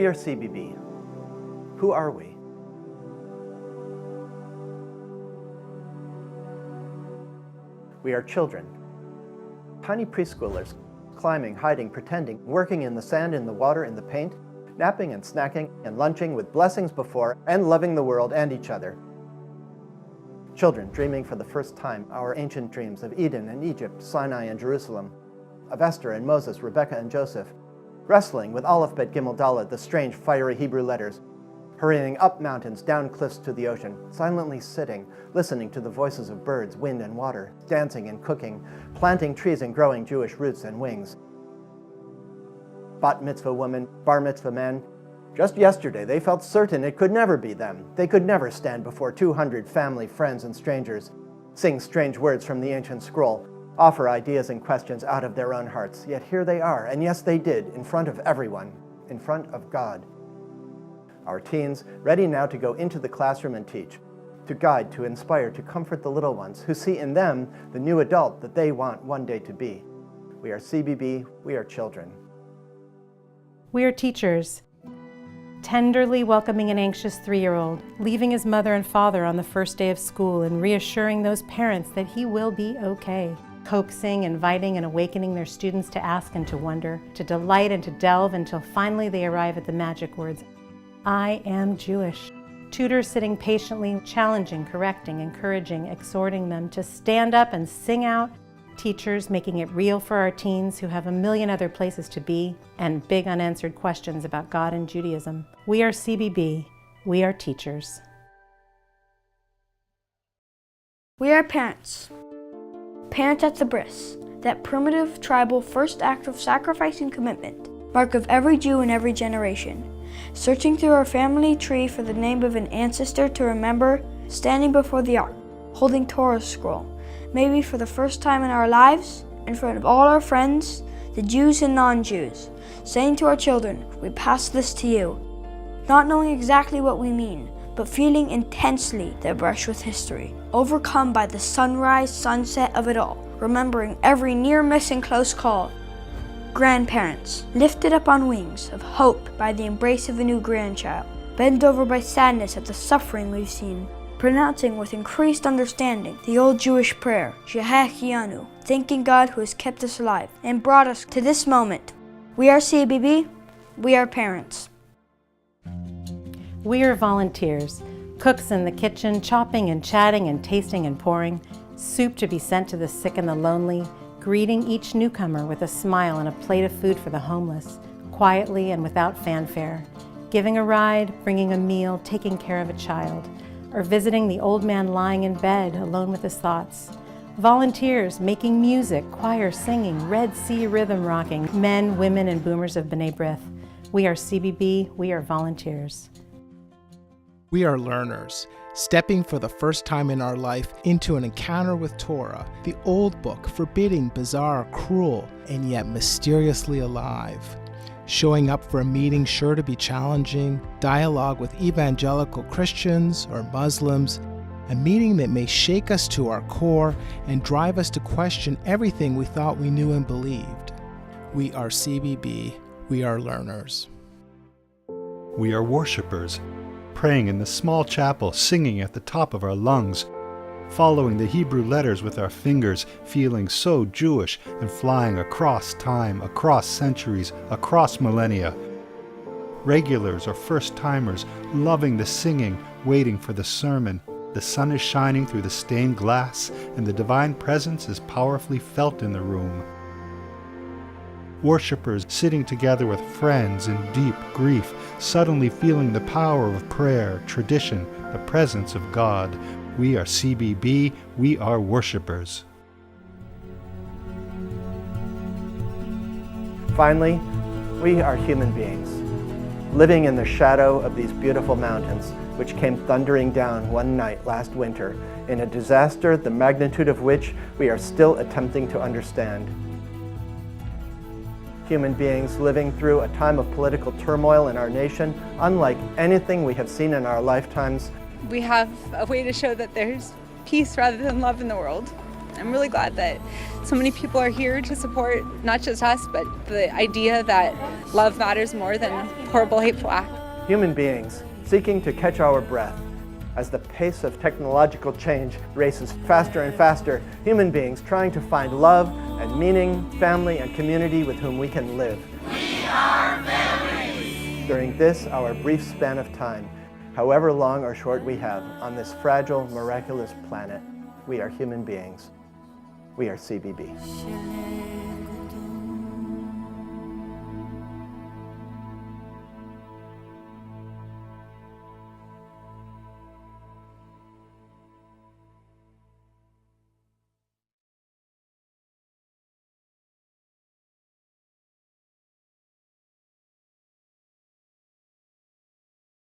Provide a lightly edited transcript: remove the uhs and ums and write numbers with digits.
We are CBB. Who are we? We are children. Tiny preschoolers, climbing, hiding, pretending, working in the sand, in the water, in the paint, napping and snacking and lunching with blessings before and loving the world and each other. Children dreaming for the first time our ancient dreams of Eden and Egypt, Sinai and Jerusalem, of Esther and Moses, Rebecca and Joseph, wrestling with Aleph, Bet, Gimel, Dalet, the strange, fiery Hebrew letters, hurrying up mountains, down cliffs to the ocean, silently sitting, listening to the voices of birds, wind and water, dancing and cooking, planting trees and growing Jewish roots and wings. Bat mitzvah woman, bar mitzvah man. Just yesterday, they felt certain it could never be them. They could never stand before 200 family, friends, and strangers, sing strange words from the ancient scroll, offer ideas and questions out of their own hearts. Yet here they are, and yes, they did, in front of everyone, in front of God. Our teens, ready now to go into the classroom and teach, to guide, to inspire, to comfort the little ones who see in them the new adult that they want one day to be. We are CBB, we are children. We are teachers, tenderly welcoming an anxious 3-year-old, leaving his mother and father on the first day of school and reassuring those parents that he will be okay. Coaxing, inviting, and awakening their students to ask and to wonder, to delight and to delve until finally they arrive at the magic words, I am Jewish. Tutors sitting patiently, challenging, correcting, encouraging, exhorting them to stand up and sing out. Teachers making it real for our teens who have a million other places to be and big unanswered questions about God and Judaism. We are CBB. We are teachers. We are parents. Parents at the bris, that primitive tribal first act of sacrifice and commitment, mark of every Jew in every generation. Searching through our family tree for the name of an ancestor to remember, standing before the ark, holding Torah's scroll, maybe for the first time in our lives, in front of all our friends, the Jews and non-Jews, saying to our children, we pass this to you, not knowing exactly what we mean, but feeling intensely their brush with history, overcome by the sunrise, sunset of it all, remembering every near miss and close call. Grandparents, lifted up on wings of hope by the embrace of a new grandchild, bent over by sadness at the suffering we've seen, pronouncing with increased understanding the old Jewish prayer, Shehechianu, thanking God who has kept us alive and brought us to this moment. We are CBB, we are parents. We are volunteers, cooks in the kitchen, chopping and chatting and tasting and pouring, soup to be sent to the sick and the lonely, greeting each newcomer with a smile and a plate of food for the homeless, quietly and without fanfare, giving a ride, bringing a meal, taking care of a child, or visiting the old man lying in bed alone with his thoughts. Volunteers making music, choir singing, Red Sea rhythm rocking, men, women, and boomers of B'nai B'rith. We are CBB, we are volunteers. We are learners, stepping for the first time in our life into an encounter with Torah, the old book, forbidding, bizarre, cruel, and yet mysteriously alive. Showing up for a meeting sure to be challenging, dialogue with evangelical Christians or Muslims, a meeting that may shake us to our core and drive us to question everything we thought we knew and believed. We are CBB, we are learners. We are worshipers, praying in the small chapel, singing at the top of our lungs, following the Hebrew letters with our fingers, feeling so Jewish and flying across time, across centuries, across millennia. Regulars or first-timers, loving the singing, waiting for the sermon. The sun is shining through the stained glass, and the divine presence is powerfully felt in the room. Worshippers sitting together with friends in deep grief, suddenly feeling the power of prayer, tradition, the presence of God. We are CBB, we are worshippers. Finally, we are human beings, living in the shadow of these beautiful mountains, which came thundering down one night last winter in a disaster the magnitude of which we are still attempting to understand. Human beings living through a time of political turmoil in our nation, unlike anything we have seen in our lifetimes. We have a way to show that there's peace rather than love in the world. I'm really glad that so many people are here to support not just us, but the idea that love matters more than horrible, hateful acts. Human beings seeking to catch our breath. As the pace of technological change races faster and faster, human beings trying to find love and meaning, family and community with whom we can live. We are families! During this, our brief span of time, however long or short we have on this fragile, miraculous planet, we are human beings. We are CBB.